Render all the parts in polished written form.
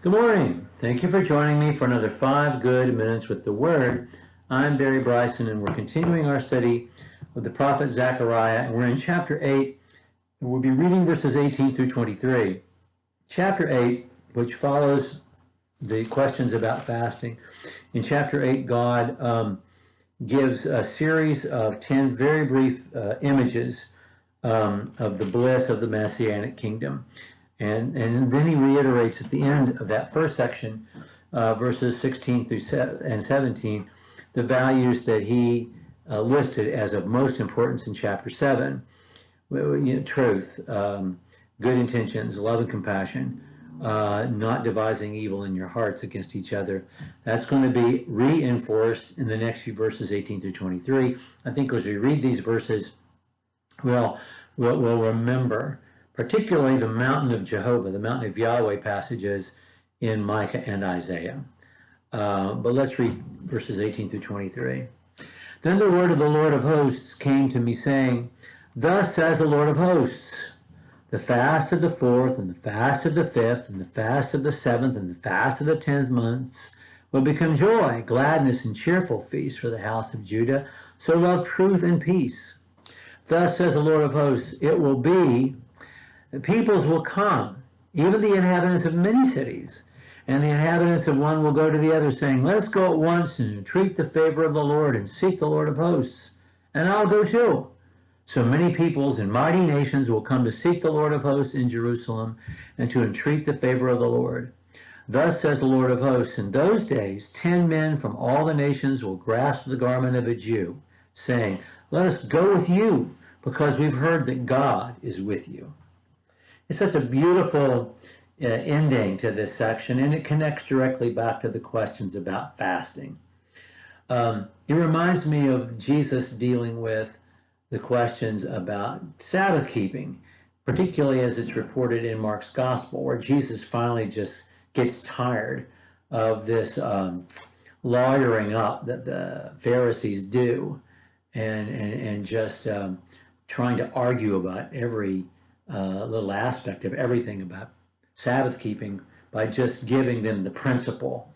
Good morning. Thank you for joining me for another 5 good minutes with the Word. I'm Barry Bryson, and we're continuing our study with the prophet Zechariah, and we're in chapter 8, and we'll be reading verses 18 through 23. Chapter 8, which follows the questions about fasting. In chapter 8, God gives a series of 10 very brief images of the bliss of the Messianic kingdom. And then he reiterates at the end of that first section, verses 16 through 17, the values that he listed as of most importance in chapter 7. Truth, good intentions, love and compassion, not devising evil in your hearts against each other. That's going to be reinforced in the next few verses, 18 through 23. I think as we read these verses, we'll remember particularly the mountain of Jehovah, the mountain of Yahweh passages in Micah and Isaiah. But let's read verses 18 through 23. Then the word of the Lord of hosts came to me, saying, Thus says the Lord of hosts, the fast of the 4th, and the fast of the 5th, and the fast of the 7th, and the fast of the 10th months will become joy, gladness, and cheerful feast for the house of Judah. So love truth and peace. Thus says the Lord of hosts, it will be, the peoples will come, even the inhabitants of many cities, and the inhabitants of one will go to the other, saying, Let us go at once and entreat the favor of the Lord and seek the Lord of hosts, and I'll go too. So many peoples and mighty nations will come to seek the Lord of hosts in Jerusalem and to entreat the favor of the Lord. Thus says the Lord of hosts, in those days 10 men from all the nations will grasp the garment of a Jew, saying, Let us go with you, because we've heard that God is with you. It's such a beautiful ending to this section, and it connects directly back to the questions about fasting. It reminds me of Jesus dealing with the questions about Sabbath keeping, particularly as it's reported in Mark's Gospel, where Jesus finally just gets tired of this lawyering up that the Pharisees do and just trying to argue about every little aspect of everything about Sabbath keeping by just giving them the principle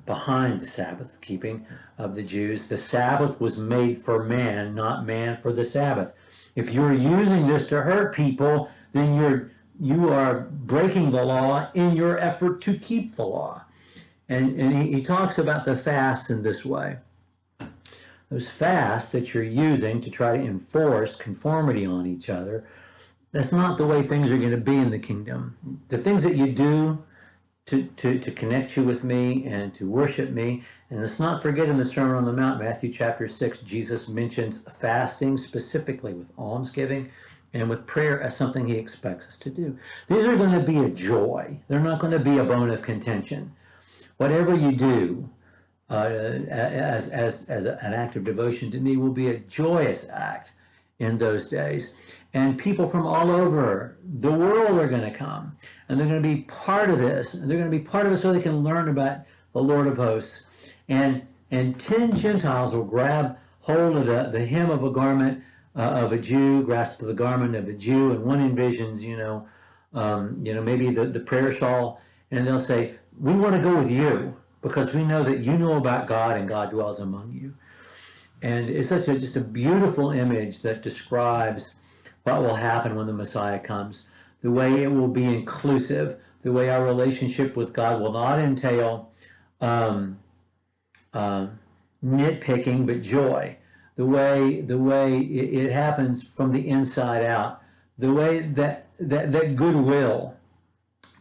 behind the Sabbath keeping of the Jews. The Sabbath was made for man, not man for the Sabbath. If you're using this to hurt people, then you are breaking the law in your effort to keep the law. And he talks about the fasts in this way. Those fasts that you're using to try to enforce conformity on each other, that's not the way things are going to be in the kingdom. The things that you do to connect you with me and to worship me, and let's not forget in the Sermon on the Mount, Matthew chapter 6, Jesus mentions fasting specifically with almsgiving and with prayer as something he expects us to do. These are going to be a joy. They're not going to be a bone of contention. Whatever you do as an act of devotion to me will be a joyous act in those days. And people from all over the world are going to come, and they're going to be part of this. And they're going to be part of it so they can learn about the Lord of hosts. And 10 Gentiles will grab hold of the hem of a garment of a Jew, grasp the garment of a Jew, and one envisions, maybe the prayer shawl, and they'll say, we want to go with you because we know that you know about God and God dwells among you. And it's just a beautiful image that describes what will happen when the Messiah comes, the way it will be inclusive, the way our relationship with God will not entail nitpicking, but joy, the way it happens from the inside out, the way that goodwill,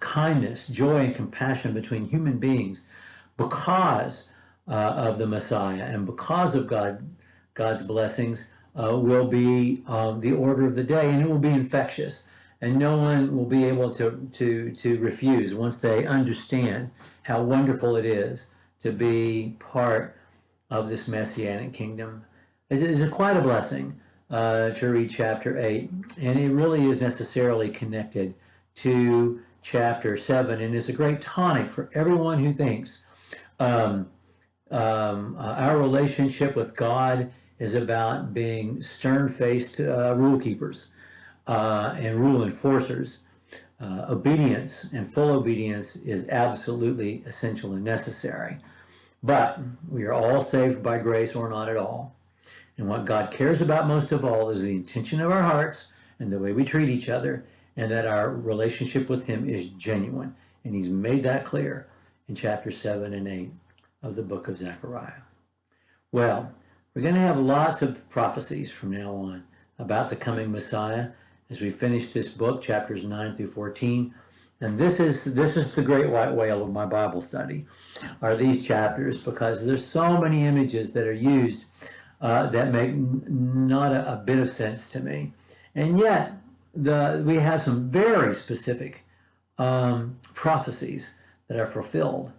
kindness, joy, and compassion between human beings because of the Messiah and because of God's blessings will be the order of the day, and it will be infectious, and no one will be able to refuse once they understand how wonderful it is to be part of this Messianic kingdom. It's quite a blessing to read chapter 8, and it really is necessarily connected to chapter 7, and is a great tonic for everyone who thinks our relationship with God is about being stern-faced rule keepers and rule enforcers. obedience and full obedience is absolutely essential and necessary. But we are all saved by grace or not at all. And what God cares about most of all is the intention of our hearts and the way we treat each other, and that our relationship with Him is genuine. And He's made that clear in chapter 7 and 8 of the book of Zechariah. Well, we're going to have lots of prophecies from now on about the coming Messiah as we finish this book, chapters 9 through 14. And this is the great white whale of my Bible study, are these chapters, because there's so many images that are used that make not a bit of sense to me. And yet, we have some very specific prophecies that are fulfilled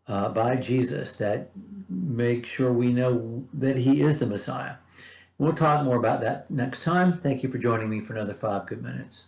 by Jesus that make sure we know that He is the Messiah. We'll talk more about that next time. Thank you for joining me for another 5 good minutes.